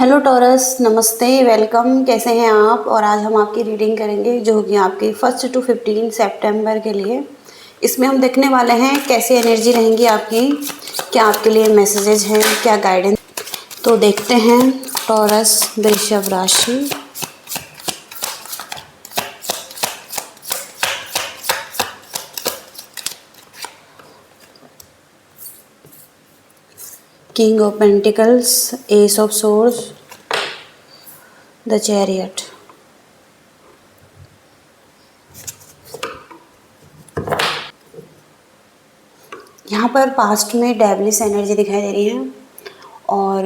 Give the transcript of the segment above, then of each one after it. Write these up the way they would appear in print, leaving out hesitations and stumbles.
Hello taurus, नमस्ते, welcome. कैसे हैं आप? और आज हम आपकी रीडिंग करेंगे जो होगी आपकी 1 to 15 सितंबर के लिए। इसमें हम देखने वाले हैं कैसी एनर्जी रहेंगी आपकी, क्या आपके लिए मैसेजेस हैं, क्या गाइडेंस। तो देखते हैं टॉरस वृषभ राशि। King of pentacles, S of source, the chariot. यहाँ पर पास्ट में डेविलिश एनर्जी दिखाई दे रही है और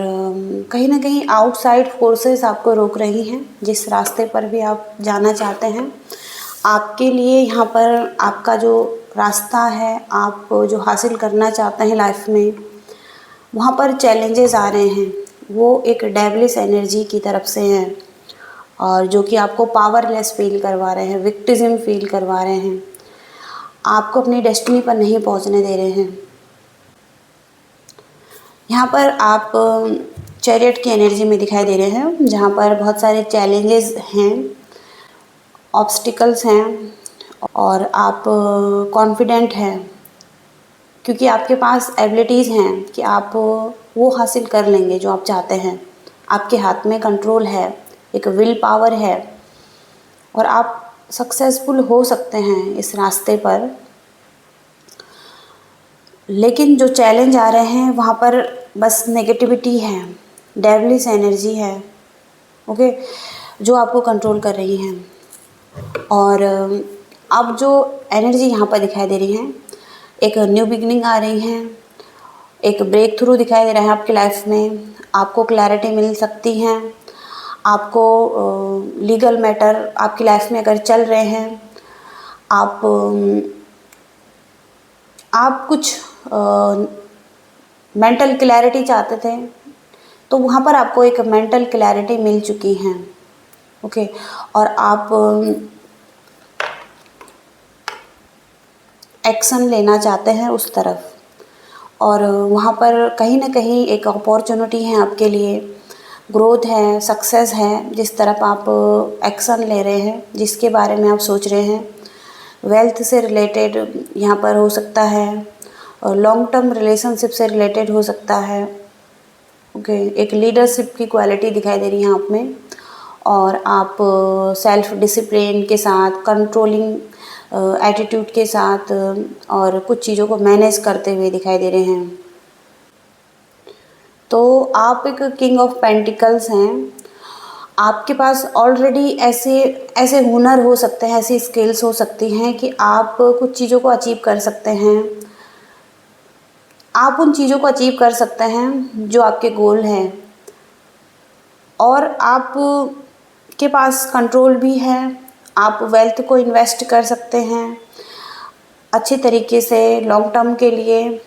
कहीं ना कहीं आउटसाइड फोर्सेस आपको रोक रही हैं जिस रास्ते पर भी आप जाना चाहते हैं। आपके लिए यहाँ पर आपका जो रास्ता है, आप जो हासिल करना चाहते हैं लाइफ में, वहाँ पर चैलेंजेस आ रहे हैं। वो एक डेविलिश एनर्जी की तरफ से हैं और जो कि आपको पावरलेस फील करवा रहे हैं, विक्टिज्म फील करवा रहे हैं, आपको अपनी डेस्टिनी पर नहीं पहुँचने दे रहे हैं। यहाँ पर आप चैरियट की एनर्जी में दिखाई दे रहे हैं जहाँ पर बहुत सारे चैलेंजेस हैं, ऑब्स्टिकल्स हैं और आप कॉन्फिडेंट हैं क्योंकि आपके पास एबिलिटीज़ हैं कि आप वो हासिल कर लेंगे जो आप चाहते हैं। आपके हाथ में कंट्रोल है, एक विल पावर है और आप सक्सेसफुल हो सकते हैं इस रास्ते पर। लेकिन जो चैलेंज आ रहे हैं वहाँ पर बस नेगेटिविटी है, डेविलिश एनर्जी है, ओके, जो आपको कंट्रोल कर रही हैं। और अब जो एनर्जी यहाँ पर दिखाई दे रही है, एक न्यू बिगनिंग आ रही है, एक ब्रेक थ्रू दिखाई दे रहा है आपकी लाइफ में। आपको क्लैरिटी मिल सकती है। आपको लीगल मैटर आपकी लाइफ में अगर चल रहे हैं, आप कुछ मेंटल क्लैरिटी चाहते थे तो वहाँ पर आपको एक मेंटल क्लैरिटी मिल चुकी है, ओके। और आप एक्शन लेना चाहते हैं उस तरफ और वहाँ पर कहीं ना कहीं एक अपॉर्चुनिटी है आपके लिए, ग्रोथ है, सक्सेस है जिस तरफ आप एक्शन ले रहे हैं, जिसके बारे में आप सोच रहे हैं। वेल्थ से रिलेटेड यहाँ पर हो सकता है और लॉन्ग टर्म रिलेशनशिप से रिलेटेड हो सकता है, ओके। एक लीडरशिप की क्वालिटी दिखाई दे रही है आप में और आप सेल्फ डिसिप्लिन के साथ, कंट्रोलिंग एटीट्यूड के साथ और कुछ चीज़ों को मैनेज करते हुए दिखाई दे रहे हैं। तो आप एक किंग ऑफ पेंटिकल्स हैं। आपके पास ऑलरेडी ऐसे ऐसे हुनर हो सकते हैं, ऐसी स्किल्स हो सकती हैं कि आप कुछ चीज़ों को अचीव कर सकते हैं। आप उन चीज़ों को अचीव कर सकते हैं जो आपके गोल हैं और आप के पास कंट्रोल भी है। आप वेल्थ को इन्वेस्ट कर सकते हैं अच्छे तरीके से लॉन्ग टर्म के लिए,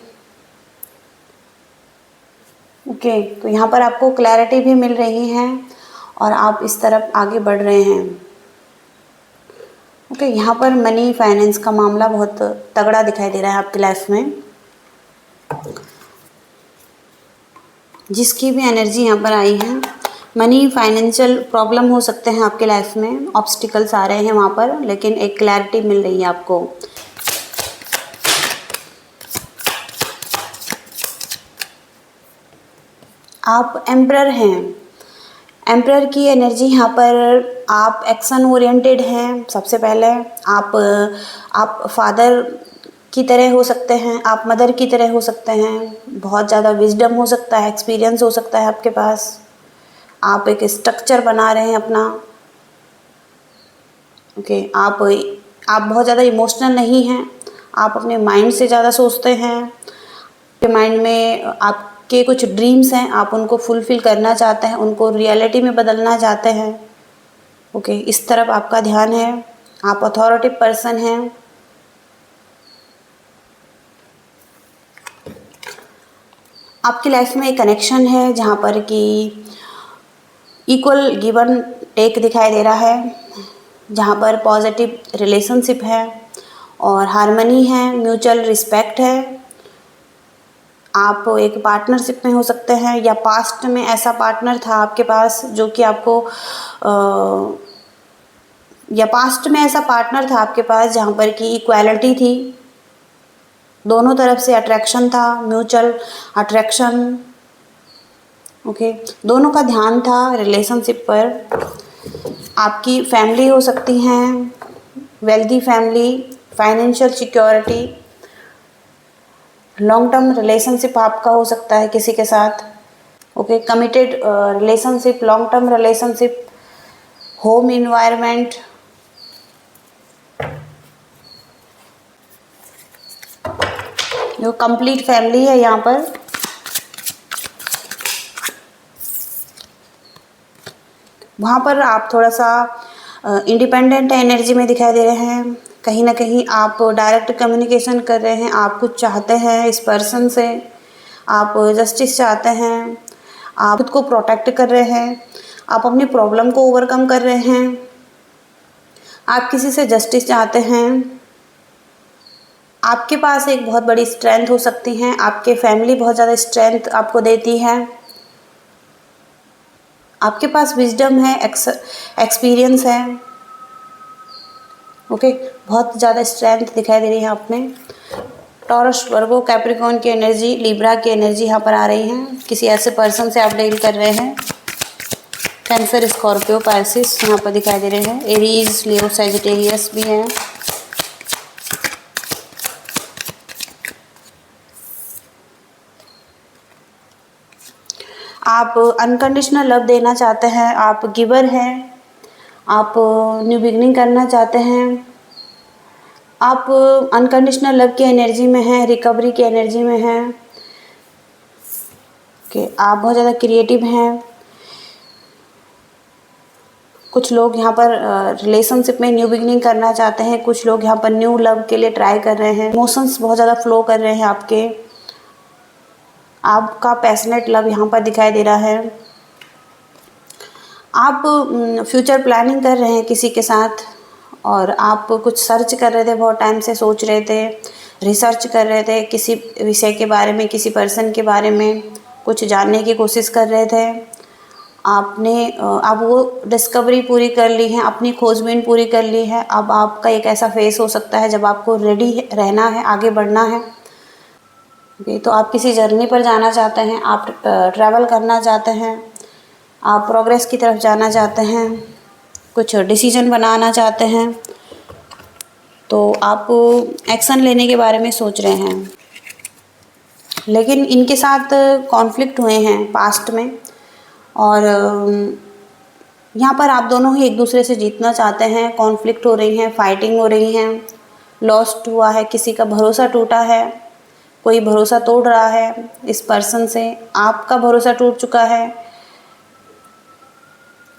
ओके। तो यहाँ पर आपको क्लैरिटी भी मिल रही है और आप इस तरफ आगे बढ़ रहे हैं, ओके। यहाँ पर मनी फाइनेंस का मामला बहुत तगड़ा दिखाई दे रहा है आपकी लाइफ में। जिसकी भी एनर्जी यहाँ पर आई है, मनी फाइनेंशियल प्रॉब्लम हो सकते हैं आपके लाइफ में, ऑब्स्टिकल्स आ रहे हैं वहाँ पर, लेकिन एक क्लैरिटी मिल रही है आपको। आप एम्परर हैं। एम्परर की एनर्जी यहाँ पर, आप एक्शन ओरिएंटेड हैं। सबसे पहले आप फादर की तरह हो सकते हैं, आप मदर की तरह हो सकते हैं। बहुत ज़्यादा विजडम हो सकता है, एक्सपीरियंस हो सकता है आपके पास। आप एक स्ट्रक्चर बना रहे हैं अपना, ओके। आप बहुत ज़्यादा इमोशनल नहीं हैं। आप अपने माइंड से ज़्यादा सोचते हैं। आपके माइंड में आपके कुछ ड्रीम्स हैं, आप उनको फुलफ़िल करना चाहते हैं, उनको रियलिटी में बदलना चाहते हैं, ओके। इस तरफ आपका ध्यान है। आप अथॉरिटी पर्सन हैं। आपकी लाइफ में एक कनेक्शन है जहाँ पर कि इक्वल गिवन टेक दिखाई दे रहा है, जहाँ पर पॉजिटिव रिलेशनशिप है और हार्मनी है, म्यूचुअल रिस्पेक्ट है। आप एक पार्टनरशिप में हो सकते हैं, या पास्ट में ऐसा पार्टनर था आपके पास जो कि आपको या पास्ट में ऐसा पार्टनर था आपके पास जहाँ पर कि इक्वालिटी थी, दोनों तरफ से अट्रैक्शन था, म्यूचुअल अट्रैक्शन। ओके, दोनों का ध्यान था रिलेशनशिप पर। आपकी फैमिली हो सकती हैं, wealthy family, financial security, long term relationship आपका हो सकता है किसी के साथ। Okay, committed relationship, long term relationship, home environment, जो कंप्लीट फैमिली है यहाँ पर। वहाँ पर आप थोड़ा सा इंडिपेंडेंट एनर्जी में दिखाई दे रहे हैं। कहीं ना कहीं आप डायरेक्ट कम्युनिकेशन कर रहे हैं, आप कुछ चाहते हैं इस पर्सन से, आप जस्टिस चाहते हैं, आप खुद को प्रोटेक्ट कर रहे हैं, आप अपनी प्रॉब्लम को ओवरकम कर रहे हैं, आप किसी से जस्टिस चाहते हैं। आपके पास एक बहुत बड़ी स्ट्रेंथ हो सकती है, आपके फैमिली बहुत ज़्यादा स्ट्रेंथ आपको देती है, आपके पास विजडम है, एक्सपीरियंस है। ओके, बहुत ज़्यादा स्ट्रेंथ दिखाई दे रही है आप में। टॉरस, वर्गो, कैप्रिकॉर्न की एनर्जी, लिब्रा की एनर्जी यहाँ पर आ रही है। किसी ऐसे पर्सन से आप डील कर रहे हैं। कैंसर, स्कॉर्पियो, पाइसिस यहाँ पर दिखाई दे रहे हैं। एरीज, लियो, सैजिटेरियस भी हैं। आप अनकंडीशनल लव देना चाहते हैं, आप गिवर हैं, आप न्यू बिगनिंग करना चाहते हैं, आप अनकंडीशनल लव की एनर्जी में हैं, रिकवरी की एनर्जी में हैं। कि आप बहुत ज़्यादा क्रिएटिव हैं। कुछ लोग यहाँ पर रिलेशनशिप में न्यू बिगनिंग करना चाहते हैं, कुछ लोग यहाँ पर न्यू लव के लिए ट्राई कर रहे हैं। इमोशंस बहुत ज़्यादा फ्लो कर रहे हैं आपके। आपका पैशनेट लव यहाँ पर दिखाई दे रहा है। आप फ्यूचर प्लानिंग कर रहे हैं किसी के साथ, और आप कुछ सर्च कर रहे थे, बहुत टाइम से सोच रहे थे, रिसर्च कर रहे थे किसी विषय के बारे में, किसी पर्सन के बारे में कुछ जानने की कोशिश कर रहे थे। आपने अब वो डिस्कवरी पूरी कर ली है, अपनी खोजबीन पूरी कर ली है। अब आपका एक ऐसा फेस हो सकता है जब आपको रेडी रहना है, आगे बढ़ना है। तो आप किसी जर्नी पर जाना चाहते हैं, आप ट्रैवल करना चाहते हैं, आप प्रोग्रेस की तरफ जाना चाहते हैं, कुछ डिसीजन बनाना चाहते हैं, तो आप एक्शन लेने के बारे में सोच रहे हैं। लेकिन इनके साथ कॉन्फ्लिक्ट हुए हैं पास्ट में, और यहाँ पर आप दोनों ही एक दूसरे से जीतना चाहते हैं। कॉन्फ्लिक्ट हो रही हैं, फाइटिंग हो रही हैं, लॉस्ट हुआ है, किसी का भरोसा टूटा है, कोई भरोसा तोड़ रहा है इस पर्सन से, आपका भरोसा टूट चुका है।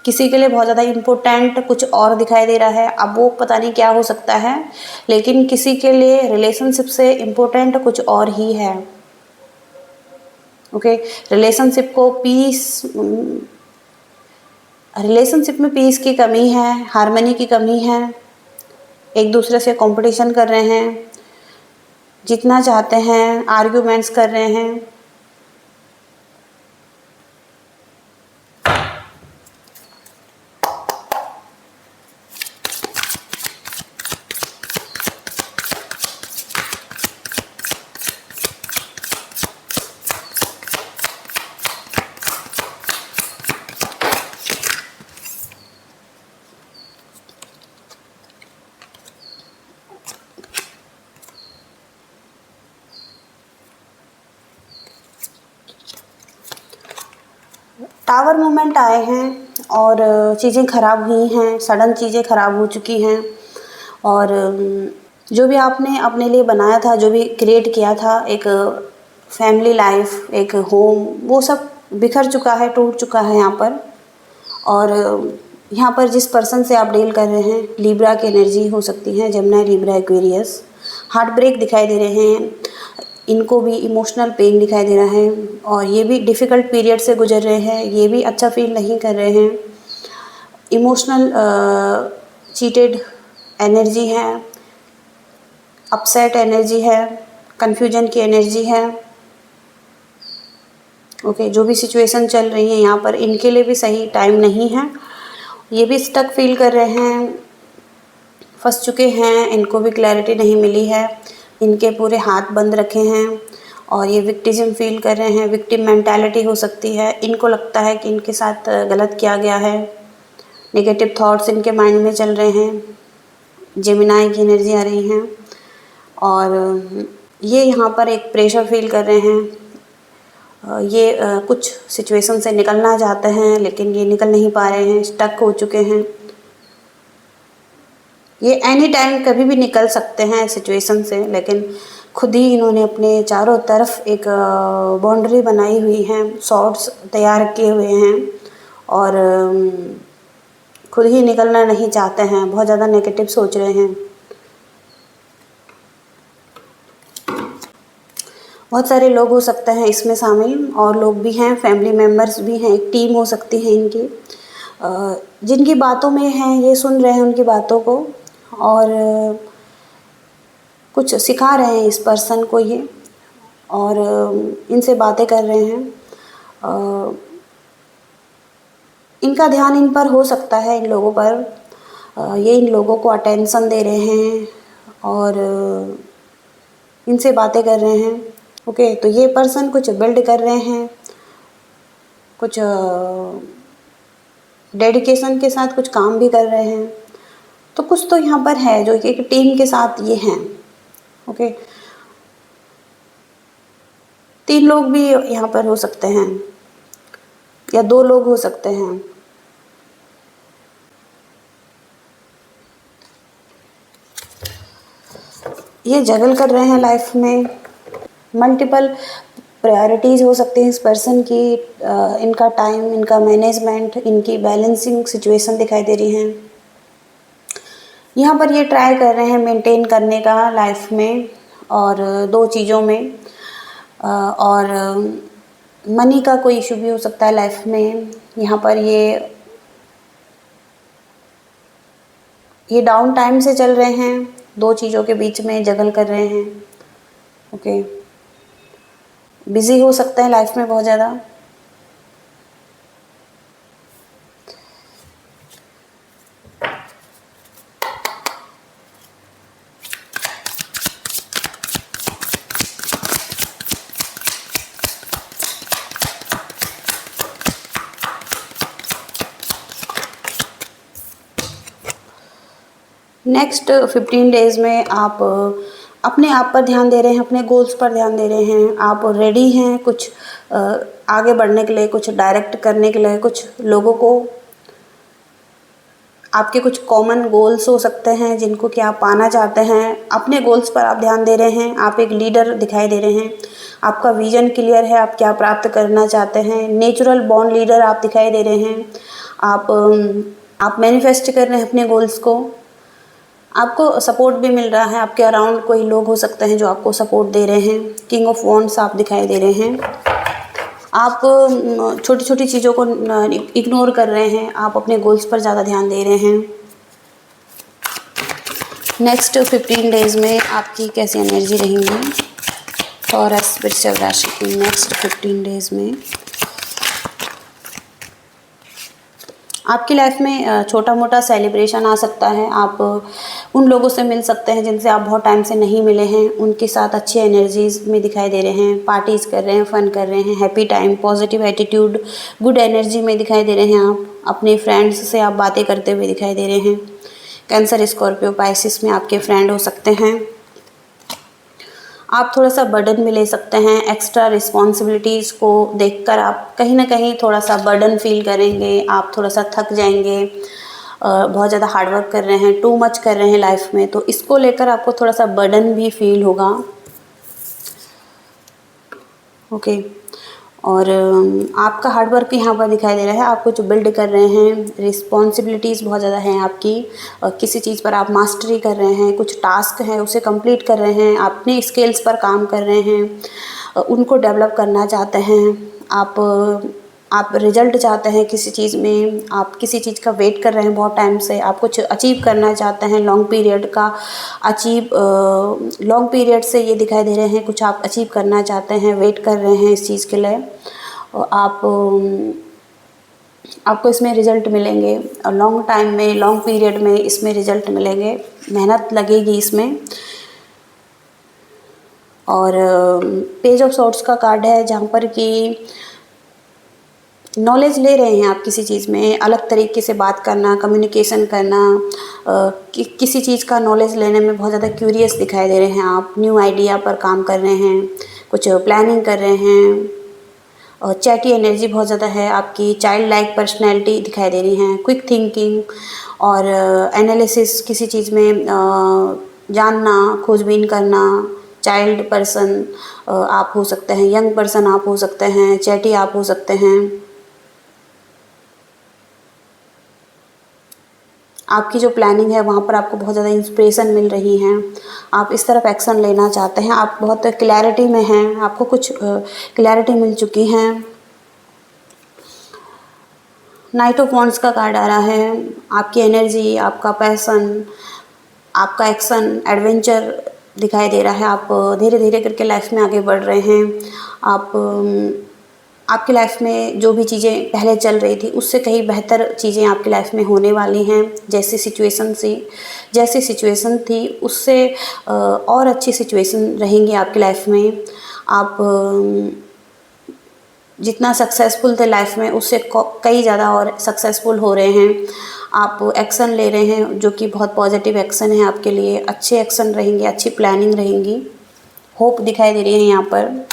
किसी के लिए बहुत ज़्यादा इम्पोर्टेंट कुछ और दिखाई दे रहा है, अब वो पता नहीं क्या हो सकता है, लेकिन किसी के लिए रिलेशनशिप से इम्पोर्टेंट कुछ और ही है। ओके, रिलेशनशिप में पीस की कमी है, हार्मनी की कमी है, एक दूसरे से कंपटीशन कर रहे हैं, जीतना चाहते हैं, आर्ग्यूमेंट्स कर रहे हैं। टावर मूवमेंट आए हैं और चीज़ें ख़राब हुई हैं, सडन चीज़ें ख़राब हो चुकी हैं, और जो भी आपने अपने लिए बनाया था, जो भी क्रिएट किया था, एक फैमिली लाइफ, एक होम, वो सब बिखर चुका है, टूट चुका है यहाँ पर। और यहाँ पर जिस पर्सन से आप डील कर रहे हैं, लिब्रा की एनर्जी हो सकती है, Gemini, Libra, Aquarius. Heartbreak दिखाई दे रहे हैं, इनको भी इमोशनल पेन दिखाई दे रहा है, और ये भी डिफ़िकल्ट पीरियड से गुजर रहे हैं, ये भी अच्छा फील नहीं कर रहे हैं। इमोशनल चीटेड एनर्जी है, अपसेट एनर्जी है, कन्फ्यूजन की एनर्जी है। ओके, जो भी सिचुएशन चल रही है यहाँ पर इनके लिए भी सही टाइम नहीं है। ये भी स्टक फील कर रहे हैं, फंस चुके हैं, इनको भी क्लैरिटी नहीं मिली है, इनके पूरे हाथ बंद रखे हैं और ये विक्टिज्म फील कर रहे हैं। विक्टिम मेंटालिटी हो सकती है, इनको लगता है कि इनके साथ गलत किया गया है। नेगेटिव थॉट्स इनके माइंड में चल रहे हैं, जेमिनाई की एनर्जी आ रही हैं और ये यहाँ पर एक प्रेशर फील कर रहे हैं। ये कुछ सिचुएशन से निकलना चाहते हैं लेकिन ये निकल नहीं पा रहे हैं, स्टक हो चुके हैं। ये एनी टाइम कभी भी निकल सकते हैं सिचुएशन से, लेकिन खुद ही इन्होंने अपने चारों तरफ एक बाउंड्री बनाई हुई है, सॉर्ड्स तैयार किए हुए हैं और खुद ही निकलना नहीं चाहते हैं, बहुत ज़्यादा नेगेटिव सोच रहे हैं। बहुत सारे लोग हो सकते हैं इसमें शामिल, और लोग भी हैं, फैमिली मेम्बर्स भी हैं, एक टीम हो सकती है इनकी, जिनकी बातों में हैं, ये सुन रहे हैं उनकी बातों को और कुछ सिखा रहे हैं इस पर्सन को ये, और इनसे बातें कर रहे हैं। इनका ध्यान इन पर हो सकता है, इन लोगों पर, ये इन लोगों को अटेंशन दे रहे हैं और इनसे बातें कर रहे हैं। ओके, तो ये पर्सन कुछ बिल्ड कर रहे हैं, कुछ डेडिकेशन के साथ कुछ काम भी कर रहे हैं, तो कुछ तो यहाँ पर है जो एक टीम के साथ ये हैं। ओके, 3 लोग भी यहाँ पर हो सकते हैं या 2 लोग हो सकते हैं। ये जगल कर रहे हैं लाइफ में, मल्टीपल प्रायोरिटीज़ हो सकती हैं इस पर्सन की, इनका टाइम, इनका मैनेजमेंट, इनकी बैलेंसिंग सिचुएशन दिखाई दे रही हैं। यहाँ पर ये ट्राई कर रहे हैं मेंटेन करने का लाइफ में और 2 चीज़ों में, और मनी का कोई इशू भी हो सकता है लाइफ में। यहाँ पर ये डाउन टाइम से चल रहे हैं, 2 चीज़ों के बीच में जगल कर रहे हैं। ओके, बिज़ी हो सकता है लाइफ में बहुत ज़्यादा। नेक्स्ट 15 डेज़ में आप अपने आप पर ध्यान दे रहे हैं, अपने गोल्स पर ध्यान दे रहे हैं, आप रेडी हैं कुछ आगे बढ़ने के लिए, कुछ डायरेक्ट करने के लिए, कुछ लोगों को, आपके कुछ कॉमन गोल्स हो सकते हैं जिनको कि आप पाना चाहते हैं। अपने गोल्स पर आप ध्यान दे रहे हैं, आप एक लीडर दिखाई दे रहे हैं, आपका विजन क्लियर है, आप क्या प्राप्त करना चाहते हैं। नेचुरल बॉर्न लीडर आप दिखाई दे रहे हैं, आप मैनिफेस्ट कर रहे हैं अपने गोल्स को। आपको सपोर्ट भी मिल रहा है, आपके अराउंड कोई लोग हो सकते हैं जो आपको सपोर्ट दे रहे हैं। किंग ऑफ वॉन्ड्स आप दिखाई दे रहे हैं, आप छोटी छोटी चीज़ों को इग्नोर कर रहे हैं, आप अपने गोल्स पर ज़्यादा ध्यान दे रहे हैं। नेक्स्ट 15 डेज़ में आपकी कैसी एनर्जी रहेंगी टॉरस वृश्चिक राशि की नेक्स्ट 15 डेज़ में? आपकी लाइफ में छोटा मोटा सेलिब्रेशन आ सकता है, आप उन लोगों से मिल सकते हैं जिनसे आप बहुत टाइम से नहीं मिले हैं, उनके साथ अच्छी एनर्जीज में दिखाई दे रहे हैं, पार्टीज़ कर रहे हैं, फ़न कर रहे हैं, happy time, positive attitude, good energy में दिखाई दे रहे हैं। आप अपने फ्रेंड्स से आप बातें करते हुए दिखाई दे रहे हैं। कैंसर, स्कॉर्पियो, पाइसिस में आपके फ्रेंड हो सकते हैं। आप थोड़ा सा बर्डन भी ले सकते हैं, एक्स्ट्रा रिस्पॉन्सिबिलिटीज़ को देखकर आप कहीं ना कहीं थोड़ा सा बर्डन फील करेंगे, आप थोड़ा सा थक जाएंगे, बहुत ज़्यादा हार्डवर्क कर रहे हैं, टू मच कर रहे हैं लाइफ में, तो इसको लेकर आपको थोड़ा सा बर्डन भी फील होगा। ओके, और आपका हार्डवर्क यहाँ पर दिखाई दे रहा है, आप कुछ बिल्ड कर रहे हैं, रिस्पॉन्सिबिलिटीज़ बहुत ज़्यादा हैं आपकी, किसी चीज़ पर आप मास्टरी कर रहे हैं, कुछ टास्क हैं उसे कंप्लीट कर रहे हैं, अपने स्किल्स पर काम कर रहे हैं, उनको डेवलप करना चाहते हैं, आप रिजल्ट चाहते हैं किसी चीज़ में, आप किसी चीज़ का वेट कर रहे हैं बहुत टाइम से, आप कुछ अचीव करना चाहते हैं, लॉन्ग पीरियड से ये दिखाई दे रहे हैं, कुछ आप अचीव करना चाहते हैं, वेट कर रहे हैं इस चीज़ के लिए, आपको इसमें रिज़ल्ट मिलेंगे और लॉन्ग टाइम में, लॉन्ग पीरियड में इसमें रिज़ल्ट मिलेंगे। मेहनत लगेगी इसमें। और पेज ऑफ सॉर्ड्स का कार्ड है जहाँ पर कि नॉलेज ले रहे हैं आप किसी चीज़ में, अलग तरीके से बात करना, कम्युनिकेशन करना, किसी चीज़ का नॉलेज लेने में बहुत ज़्यादा क्यूरियस दिखाई दे रहे हैं आप। न्यू आइडिया पर काम कर रहे हैं, कुछ प्लानिंग कर रहे हैं। और चैटी एनर्जी बहुत ज़्यादा है आपकी, चाइल्ड लाइक पर्सनैलिटी दिखाई दे रही हैं, क्विक थिंकिंग और एनालिसिस, किसी चीज़ में जानना, खोजबीन करना। चाइल्ड पर्सन आप हो सकते हैं, यंग पर्सन आप हो सकते हैं, चैटी आप हो सकते हैं। आपकी जो प्लानिंग है वहाँ पर आपको बहुत ज़्यादा इंस्पिरेशन मिल रही है, आप इस तरफ एक्शन लेना चाहते हैं, आप बहुत क्लैरिटी में हैं, आपको कुछ क्लैरिटी मिल चुकी है। नाइट ऑफ वॉन्ड्स का कार्ड आ रहा है, आपकी एनर्जी, आपका पैशन, आपका एक्शन, एडवेंचर दिखाई दे रहा है। आप धीरे धीरे करके लाइफ में आगे बढ़ रहे हैं। आपकी लाइफ में जो भी चीज़ें पहले चल रही थी उससे कहीं बेहतर चीज़ें आपकी लाइफ में होने वाली हैं। जैसी सिचुएशन थी उससे और अच्छी सिचुएशन रहेंगी आपकी लाइफ में। आप जितना सक्सेसफुल थे लाइफ में उससे कई ज़्यादा और सक्सेसफुल हो रहे हैं। आप एक्शन ले रहे हैं जो कि बहुत पॉजिटिव एक्शन है आपके लिए, अच्छे एक्शन रहेंगे, अच्छी प्लानिंग रहेंगी। होप दिखाई दे रही है यहाँ पर।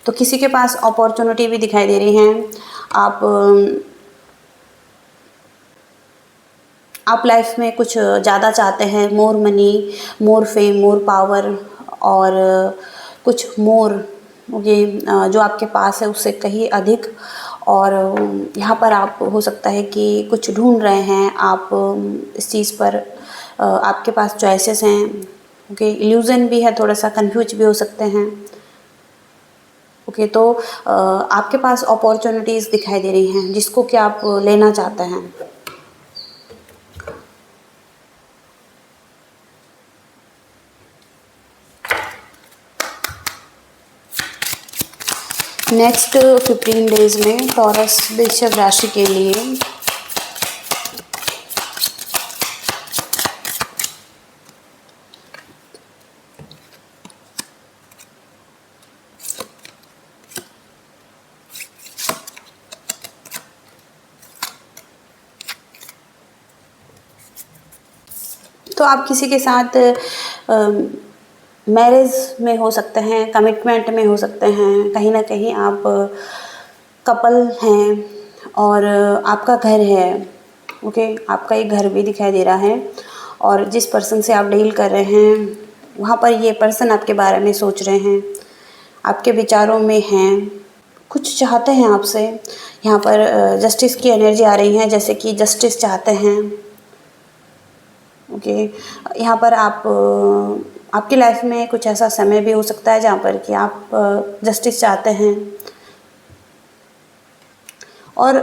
तो किसी के पास अपॉर्चुनिटी भी दिखाई दे रही हैं। आप लाइफ में कुछ ज़्यादा चाहते हैं, मोर मनी, मोर फेम, मोर पावर और कुछ मोर, ये जो आपके पास है उससे कहीं अधिक। और यहाँ पर आप हो सकता है कि कुछ ढूंढ रहे हैं आप इस चीज़ पर, आपके पास चॉइसेस हैं। ओके, इल्यूज़न भी है, थोड़ा सा कंफ्यूज भी हो सकते हैं। ओके, तो आपके पास अपॉर्चुनिटीज़ दिखाई दे रही हैं जिसको कि आप लेना चाहते हैं। नेक्स्ट 15 डेज में टॉरस वृषभ राशि के लिए तो आप किसी के साथ मैरिज में हो सकते हैं, कमिटमेंट में हो सकते हैं, कहीं ना कहीं आप कपल हैं और आपका घर है। ओके, आपका एक घर भी दिखाई दे रहा है और जिस पर्सन से आप डील कर रहे हैं वहाँ पर ये पर्सन आपके बारे में सोच रहे हैं, आपके विचारों में हैं, कुछ चाहते हैं आपसे। यहाँ पर जस्टिस की एनर्जी आ रही है, जैसे कि जस्टिस चाहते हैं। ओके, यहाँ पर आपकी लाइफ में कुछ ऐसा समय भी हो सकता है जहाँ पर कि आप जस्टिस चाहते हैं और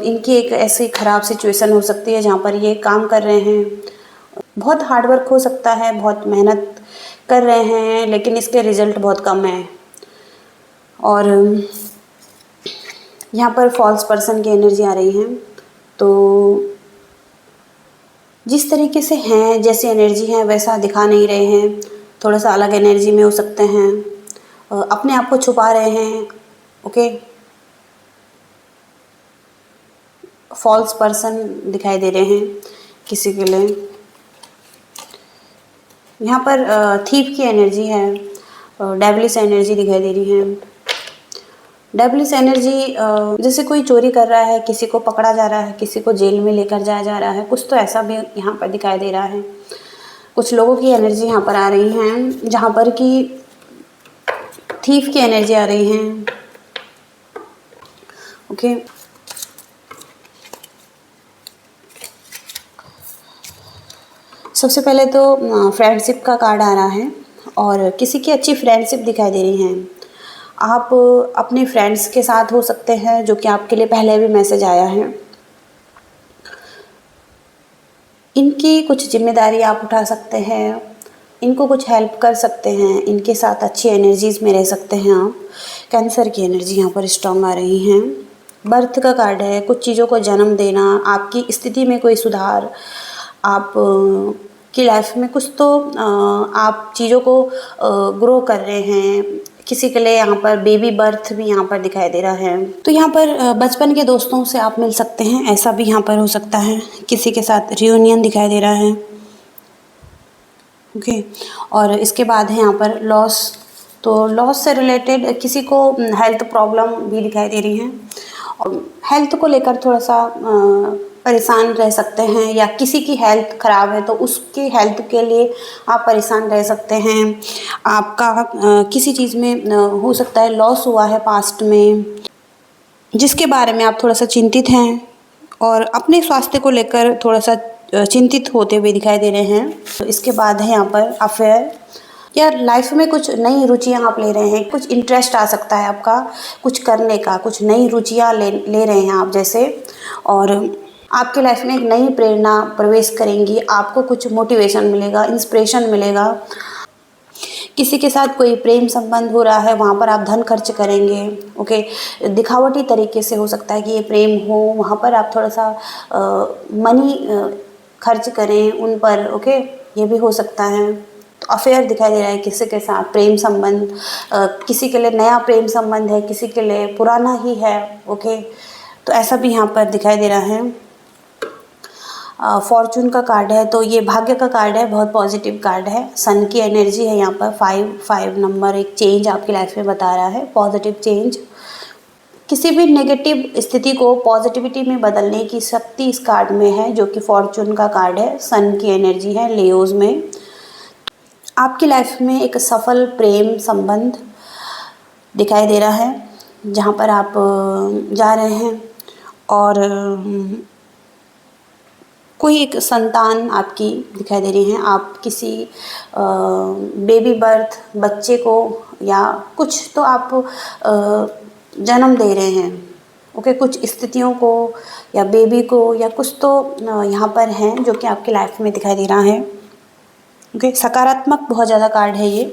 इनकी एक ऐसी ख़राब सिचुएशन हो सकती है जहाँ पर ये काम कर रहे हैं। बहुत हार्डवर्क हो सकता है, बहुत मेहनत कर रहे हैं, लेकिन इसके रिज़ल्ट बहुत कम हैं। और यहाँ पर फॉल्स पर्सन की एनर्जी आ रही है। तो जिस तरीके से हैं, जैसी एनर्जी है वैसा दिखा नहीं रहे हैं, थोड़ा सा अलग एनर्जी में हो सकते हैं, अपने आप को छुपा रहे हैं। ओके, फॉल्स पर्सन दिखाई दे रहे हैं किसी के लिए। यहाँ पर थीफ की एनर्जी है, डेविलिश एनर्जी दिखाई दे रही है। डेविलिश एनर्जी जैसे कोई चोरी कर रहा है, किसी को पकड़ा जा रहा है, किसी को जेल में लेकर जाया जा रहा है, कुछ तो ऐसा भी यहाँ पर दिखाई दे रहा है। कुछ लोगों की एनर्जी यहाँ पर आ रही हैं जहाँ पर कि थीफ की एनर्जी आ रही हैं। ओके, सबसे पहले तो फ्रेंडशिप का कार्ड आ रहा है और किसी की अच्छी फ्रेंडशिप दिखाई दे रही हैं। आप अपने फ्रेंड्स के साथ हो सकते हैं, जो कि आपके लिए पहले भी मैसेज आया है। इनकी कुछ जिम्मेदारी आप उठा सकते हैं इनको कुछ हेल्प कर सकते हैं, इनके साथ अच्छी एनर्जीज़ में रह सकते हैं आप। कैंसर की एनर्जी यहाँ पर स्ट्रॉन्ग आ रही हैं। बर्थ का कार्ड है, कुछ चीज़ों को जन्म देना, आपकी स्थिति में कोई सुधार, आप की लाइफ में कुछ तो आप चीज़ों को ग्रो कर रहे हैं। किसी के लिए यहाँ पर बेबी बर्थ भी यहाँ पर दिखाई दे रहा है। तो यहाँ पर बचपन के दोस्तों से आप मिल सकते हैं, ऐसा भी यहाँ पर हो सकता है। किसी के साथ रियूनियन दिखाई दे रहा है। ओके, और इसके बाद है यहाँ पर लॉस। तो लॉस से रिलेटेड किसी को हेल्थ प्रॉब्लम भी दिखाई दे रही हैं और हेल्थ को लेकर थोड़ा सा परेशान रह सकते हैं, या किसी की हेल्थ ख़राब है तो उसकी हेल्थ के लिए आप परेशान रह सकते हैं। आपका किसी चीज़ में हो सकता है लॉस हुआ है पास्ट में, जिसके बारे में आप थोड़ा सा चिंतित हैं और अपने स्वास्थ्य को लेकर थोड़ा सा चिंतित होते हुए दिखाई दे रहे हैं। तो इसके बाद है यहाँ पर अफेयर, या लाइफ में कुछ नई रुचियाँ आप ले रहे हैं, कुछ इंटरेस्ट आ सकता है आपका कुछ करने का, कुछ नई रुचियाँ ले रहे हैं आप जैसे, और आपकी लाइफ में एक नई प्रेरणा प्रवेश करेंगी। आपको कुछ मोटिवेशन मिलेगा, इंस्पिरेशन मिलेगा। किसी के साथ कोई प्रेम संबंध हो रहा है, वहाँ पर आप धन खर्च करेंगे। ओके, दिखावटी तरीके से हो सकता है कि ये प्रेम हो, वहाँ पर आप थोड़ा सा मनी खर्च करें उन पर। ओके, ये भी हो सकता है। तो अफेयर दिखाई दे रहा है किसी के साथ प्रेम संबंध, किसी के लिए नया प्रेम संबंध है, किसी के लिए पुराना ही है। ओके, तो ऐसा भी यहाँ पर दिखाई दे रहा है। फॉर्चून का कार्ड है, तो ये भाग्य का कार्ड है, बहुत पॉजिटिव कार्ड है। सन की एनर्जी है यहाँ पर। 5 नंबर एक चेंज आपकी लाइफ में बता रहा है, पॉजिटिव चेंज। किसी भी नेगेटिव स्थिति को पॉजिटिविटी में बदलने की शक्ति इस कार्ड में है, जो कि फॉर्चून का कार्ड है। सन की एनर्जी है लियोज में। आपकी लाइफ में एक सफल प्रेम संबंध दिखाई दे रहा है, जहाँ पर आप जा रहे हैं और कोई एक संतान आपकी दिखाई दे रही है। आप किसी बेबी बर्थ बच्चे को या कुछ तो आप जन्म दे रहे हैं। ओके, कुछ स्थितियों को या बेबी को या कुछ तो यहाँ पर हैं जो कि आपकी लाइफ में दिखाई दे रहा है। ओके, सकारात्मक बहुत ज़्यादा कार्ड है ये।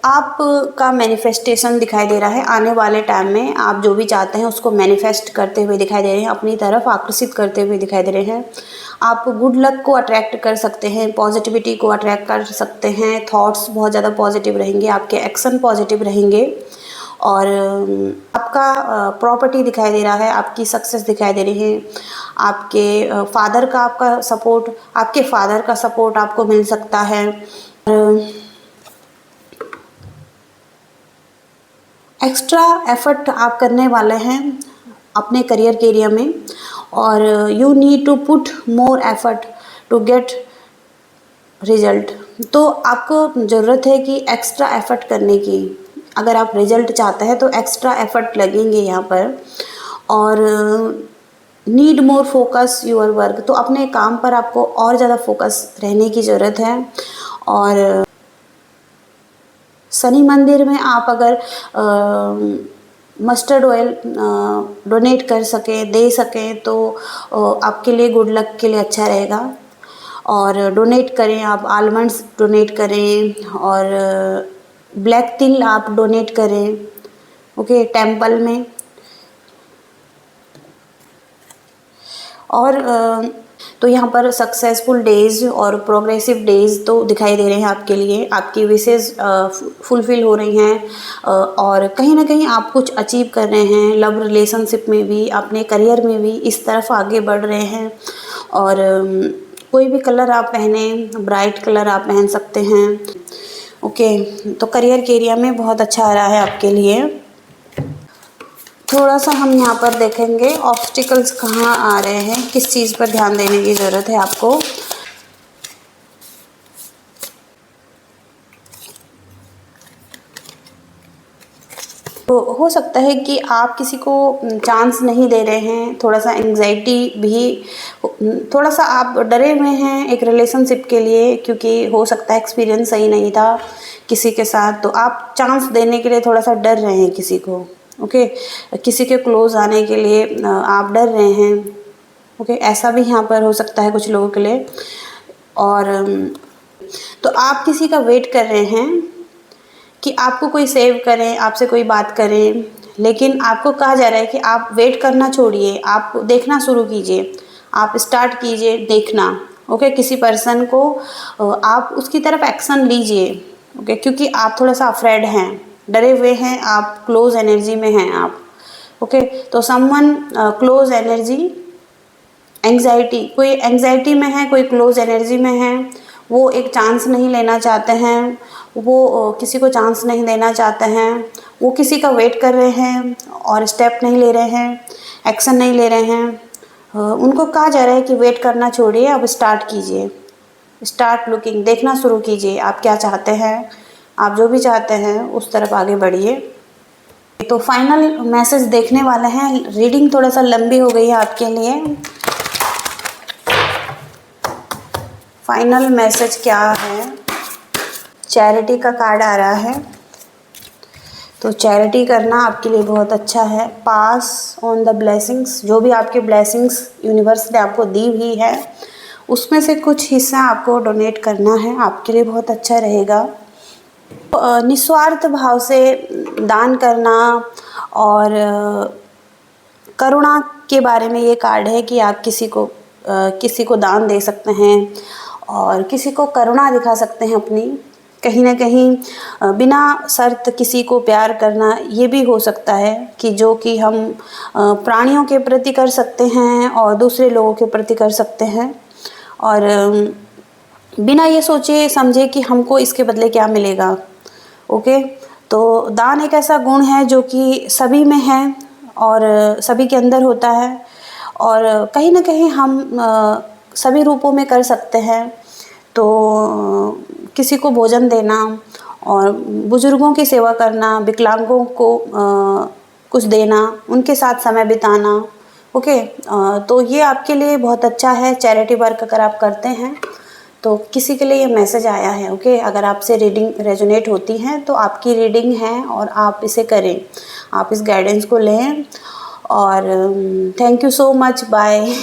आपका मैनिफेस्टेशन दिखाई दे रहा है। आने वाले टाइम में आप जो भी चाहते हैं उसको मैनिफेस्ट करते हुए दिखाई दे रहे हैं, अपनी तरफ आकर्षित करते हुए दिखाई दे रहे हैं। आप गुड लक को अट्रैक्ट कर सकते हैं, पॉजिटिविटी को अट्रैक्ट कर सकते हैं। थॉट्स बहुत ज़्यादा पॉजिटिव रहेंगे, आपके एक्शन पॉजिटिव रहेंगे। और आपका प्रॉपर्टी दिखाई दे रहा है, आपकी सक्सेस दिखाई दे रही है। आपके फादर का आपका सपोर्ट, आपके फादर का सपोर्ट आपको मिल सकता है। एक्स्ट्रा एफर्ट आप करने वाले हैं अपने करियर के एरिया में, और you need to put more effort to get result. तो आपको ज़रूरत है कि एक्स्ट्रा एफर्ट करने की। अगर आप रिजल्ट चाहते हैं तो एक्स्ट्रा एफर्ट लगेंगे यहाँ पर। और need more focus your work, तो अपने काम पर आपको और ज़्यादा फोकस रहने की ज़रूरत है। और शनि मंदिर में आप अगर मस्टर्ड ऑयल डोनेट कर सकें, दे सकें, तो आपके लिए गुड लक के लिए अच्छा रहेगा। और डोनेट करें, आप आलमंड्स डोनेट करें और ब्लैक तिल आप डोनेट करें। ओके, टेंपल में। और तो यहाँ पर सक्सेसफुल डेज और प्रोग्रेसिव डेज तो दिखाई दे रहे हैं आपके लिए। आपकी विशेज़ फुलफ़िल हो रही हैं और कहीं ना कहीं आप कुछ अचीव कर रहे हैं। लव रिलेशनशिप में भी, अपने करियर में भी इस तरफ आगे बढ़ रहे हैं। और कोई भी कलर आप पहने, ब्राइट कलर आप पहन सकते हैं। ओके, तो करियर के एरिया में बहुत अच्छा आ रहा है आपके लिए। थोड़ा सा हम यहाँ पर देखेंगे ऑब्स्टिकल्स कहाँ आ रहे हैं, किस चीज़ पर ध्यान देने की ज़रूरत है आपको। तो हो सकता है कि आप किसी को चांस नहीं दे रहे हैं, थोड़ा सा एंग्जाइटी भी, थोड़ा सा आप डरे हुए हैं एक रिलेशनशिप के लिए, क्योंकि हो सकता है एक्सपीरियंस सही नहीं था किसी के साथ, तो आप चांस देने के लिए थोड़ा सा डर रहे हैं किसी को। ओके, किसी के क्लोज आने के लिए आप डर रहे हैं। ओके, ऐसा भी यहाँ पर हो सकता है कुछ लोगों के लिए। और तो आप किसी का वेट कर रहे हैं कि आपको कोई सेव करें, आपसे कोई बात करें, लेकिन आपको कहा जा रहा है कि आप वेट करना छोड़िए, आप देखना शुरू कीजिए, आप स्टार्ट कीजिए देखना। ओके, किसी पर्सन को आप उसकी तरफ एक्शन लीजिए। ओके, क्योंकि आप थोड़ा सा अफ्रेड हैं, डरे हुए हैं, आप क्लोज एनर्जी में हैं आप। ओके, तो समवन क्लोज एनर्जी, एंग्जाइटी, कोई एंग्जाइटी में है, कोई क्लोज एनर्जी में है, वो एक चांस नहीं लेना चाहते हैं, वो किसी को चांस नहीं देना चाहते हैं, वो किसी का वेट कर रहे हैं और स्टेप नहीं ले रहे हैं, एक्शन नहीं ले रहे हैं। उनको कहा जा रहा है कि वेट करना छोड़िए, अब स्टार्ट कीजिए, स्टार्ट लुकिंग, देखना शुरू कीजिए आप क्या चाहते हैं, आप जो भी चाहते हैं उस तरफ आगे बढ़िए। तो फाइनल मैसेज देखने वाले हैं, रीडिंग थोड़ा सा लंबी हो गई है आपके लिए। फाइनल मैसेज क्या है? चैरिटी का कार्ड आ रहा है, तो चैरिटी करना आपके लिए बहुत अच्छा है। पास ऑन द ब्लेसिंग्स, जो भी आपके ब्लेसिंग्स यूनिवर्स ने आपको दी हुई है उसमें से कुछ हिस्सा आपको डोनेट करना है, आपके लिए बहुत अच्छा रहेगा। निस्वार्थ भाव से दान करना और करुणा के बारे में ये कार्ड है कि आप किसी को दान दे सकते हैं और किसी को करुणा दिखा सकते हैं अपनी, कहीं ना कहीं बिना शर्त किसी को प्यार करना, ये भी हो सकता है कि जो कि हम प्राणियों के प्रति कर सकते हैं और दूसरे लोगों के प्रति कर सकते हैं, और बिना ये सोचे समझे कि हमको इसके बदले क्या मिलेगा। ओके, तो दान एक ऐसा गुण है जो कि सभी में है और सभी के अंदर होता है, और कहीं ना कहीं हम सभी रूपों में कर सकते हैं। तो किसी को भोजन देना और बुजुर्गों की सेवा करना, विकलांगों को कुछ देना, उनके साथ समय बिताना। ओके, तो ये आपके लिए बहुत अच्छा है चैरिटी वर्क अगर आप करते हैं तो। किसी के लिए ये मैसेज आया है। ओके, अगर आपसे रीडिंग रेजोनेट होती है तो आपकी रीडिंग है और आप इसे करें, आप इस गाइडेंस को लें। और thank you so much, bye.